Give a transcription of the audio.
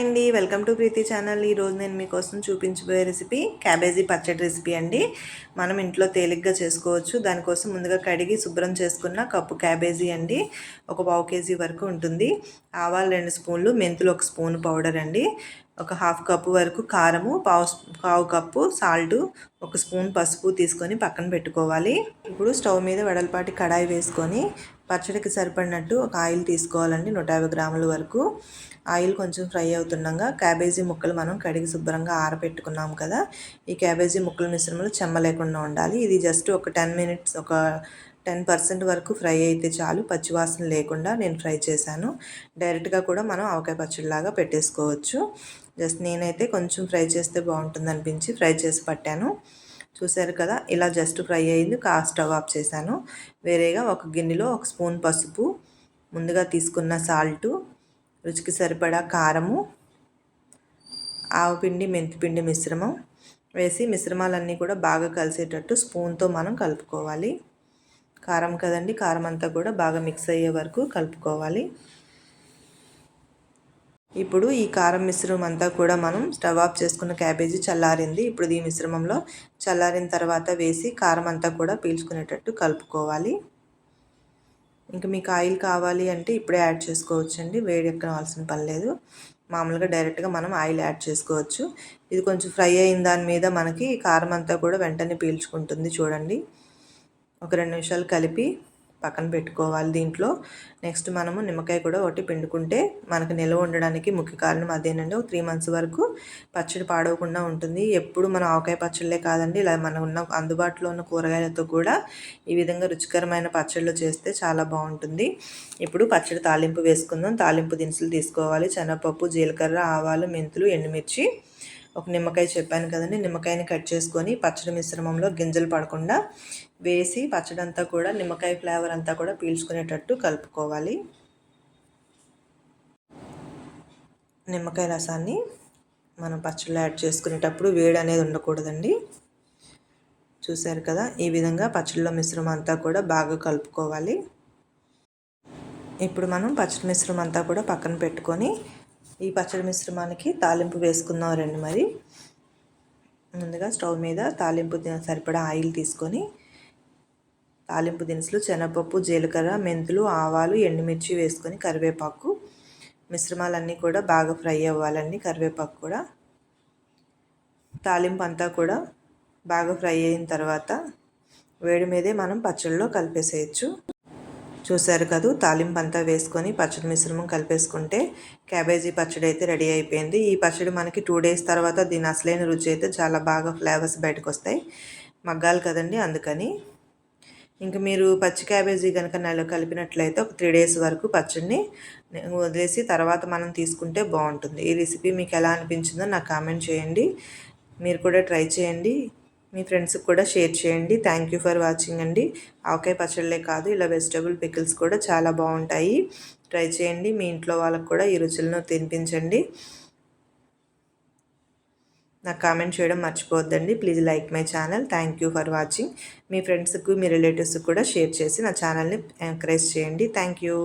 అండి welcome to Preethi channel. ఈరోజు నేను మీకోసం చూపించబోయే రెసిపీ క్యాబేజీ పచ్చడి రెసిపీ అండి. మనం ఇంట్లో తేలిగ్గా చేసుకోవచ్చు. దానికోసం ముందుగా కడిగి శుభ్రం చేసుకున్న కప్పు క్యాబేజీ అండి, ఒక పావు కేజీ వరకు ఉంటుంది. ఆవాలు 2 స్పూన్లు, మెంతులు 1 స్పూన్ పౌడర్ అండి, ఒక హాఫ్ కప్పు వరకు కారము, పావు కప్పు సాల్టు, 1 స్పూన్ పసుపు తీసుకొని పక్కన పెట్టుకోవాలి. ఇప్పుడు స్టవ్ మీద వెడల్పాటి కడాయి వేసుకొని పచ్చడికి సరిపడినట్టు ఒక ఆయిల్ తీసుకోవాలండి, 150 గ్రాముల వరకు. ఆయిల్ కొంచెం ఫ్రై అవుతుండగా క్యాబేజీ ముక్కలు మనం కడిగి శుభ్రంగా ఆరబెట్టుకున్నాం కదా, ఈ క్యాబేజీ ముక్కల మిశ్రమంలో చెమ్మ లేకుండా ఉండాలి. ఇది జస్ట్ ఒక 10 మినిట్స్, ఒక 10% వరకు ఫ్రై అయితే చాలు, పచ్చివాసన లేకుండా నేను ఫ్రై చేశాను. డైరెక్ట్గా కూడా మనం ఆవకాయ పచ్చడిలాగా పెట్టేసుకోవచ్చు. జస్ట్ నేనైతే కొంచెం ఫ్రై చేస్తే బాగుంటుంది అనిపించి ఫ్రై చేసి పట్టాను. చూసారు కదా, ఇలా జస్ట్ ఫ్రై అయింది. స్టవ్ ఆఫ్ చేశాను. వేరేగా ఒక గిన్నెలో 1 స్పూన్ పసుపు, ముందుగా తీసుకున్న సాల్టు, రుచికి సరిపడా కారము, ఆవపిండి మెంతిపిండి మిశ్రమం వేసి మిశ్రమాలన్నీ కూడా బాగా కలిసేటట్టు స్పూన్తో మనం కలుపుకోవాలి. కారం కదండి, కారం అంతా కూడా బాగా మిక్స్ అయ్యే వరకు కలుపుకోవాలి. ఇప్పుడు ఈ కారం మిశ్రమం అంతా కూడా మనం స్టవ్ ఆఫ్ చేసుకున్న క్యాబేజీ చల్లారింది. ఇప్పుడు ఈ మిశ్రమంలో చల్లారిన తర్వాత వేసి కారం అంతా కూడా పీల్చుకునేటట్టు కలుపుకోవాలి. ఇంకా మీకు ఆయిల్ కావాలి అంటే ఇప్పుడే యాడ్ చేసుకోవచ్చండి, వేడి ఎక్కవలసిన పని లేదు. మామూలుగా డైరెక్ట్గా మనం ఆయిల్ యాడ్ చేసుకోవచ్చు. ఇది కొంచెం ఫ్రై అయిన దాని మీద మనకి కారం అంతా కూడా వెంటనే పీల్చుకుంటుంది. చూడండి, ఒక 2 నిమిషాలు కలిపి పక్కన పెట్టుకోవాలి. దీంట్లో నెక్స్ట్ మనము నిమ్మకాయ కూడా ఒకటి పిండుకుంటే మనకు నిల్వ ఉండడానికి ముఖ్య కారణం అదేనండి. ఒక 3 మంత్స్ వరకు పచ్చడి పాడవకుండా ఉంటుంది. ఎప్పుడు మనం ఆవకాయ పచ్చళ్ళే కాదండి, ఇలా మనం ఉన్న అందుబాటులో ఉన్న కూరగాయలతో కూడా ఈ విధంగా రుచికరమైన పచ్చళ్ళు చేస్తే చాలా బాగుంటుంది. ఇప్పుడు పచ్చడి తాలింపు వేసుకుందాం. తాలింపు దినుసులు తీసుకోవాలి. శనగపప్పు, జీలకర్ర, ఆవాలు, మెంతులు, ఎండుమిర్చి, ఒక నిమ్మకాయ చెప్పాను కదండి, నిమ్మకాయని కట్ చేసుకొని పచ్చడి మిశ్రమంలో గింజలు పడకుండా వేసి పచ్చడి అంతా కూడా నిమ్మకాయ ఫ్లేవర్ అంతా కూడా పీల్చుకునేటట్టు కలుపుకోవాలి. నిమ్మకాయ రసాన్ని మనం పచ్చడిలో యాడ్ చేసుకునేటప్పుడు వేడి అనేది ఉండకూడదండి. చూసారు కదా, ఈ విధంగా పచ్చడిలో మిశ్రమం అంతా కూడా బాగా కలుపుకోవాలి. ఇప్పుడు మనం పచ్చడి మిశ్రమం అంతా కూడా పక్కన పెట్టుకొని ఈ పచ్చడి మిశ్రమానికి తాలింపు వేసుకుందాం రండి. మరి ముందుగా స్టవ్ మీద తాలింపు సరిపడా ఆయిల్ తీసుకొని తాలింపు దినుసులు శనగపప్పు, జీలకర్ర, మెంతులు, ఆవాలు, ఎండుమిర్చి వేసుకొని కరివేపాకు, మిశ్రమాలన్నీ కూడా బాగా ఫ్రై అవ్వాలండి. కరివేపాకు కూడా తాలింపు అంతా కూడా బాగా ఫ్రై అయిన తర్వాత వేడి మీదే మనం పచ్చడిలో కలిపేసేయచ్చు. చూసారు కదా, తాలింపు అంతా వేసుకొని పచ్చడి మిశ్రమం కలిపేసుకుంటే క్యాబేజీ పచ్చడి అయితే రెడీ అయిపోయింది. ఈ పచ్చడి మనకి 2 డేస్ తర్వాత దీని అసలైన రుచి అయితే చాలా బాగా ఫ్లేవర్స్ బయటకు వస్తాయి. మగ్గాలి కదండి, అందుకని. ఇంకా మీరు పచ్చి క్యాబేజీ కనుక కలిపినట్లయితే ఒక 3 డేస్ వరకు పచ్చడిని వదిలేసి తర్వాత మనం తీసుకుంటే బాగుంటుంది. ఈ రెసిపీ మీకు ఎలా అనిపించిందో నాకు కామెంట్ చేయండి. మీరు కూడా ట్రై చేయండి, మీ ఫ్రెండ్స్కి కూడా షేర్ చేయండి. థ్యాంక్ యూ ఫర్ వాచింగ్ అండి. ఆవకాయ పచ్చళ్ళే కాదు, ఇలా వెజిటబుల్ పికిల్స్ కూడా చాలా బాగుంటాయి. ట్రై చేయండి, మీ ఇంట్లో వాళ్ళకు కూడా ఈ రుచులను తినిపించండి. నాకు కామెంట్ చేయడం మర్చిపోవద్దండి. Please like my channel. Thank you for watching. మీ ఫ్రెండ్స్కి, మీ రిలేటివ్స్కి కూడా షేర్ చేసి నా ఛానల్ని ఎంకరేజ్ చేయండి. Thank you.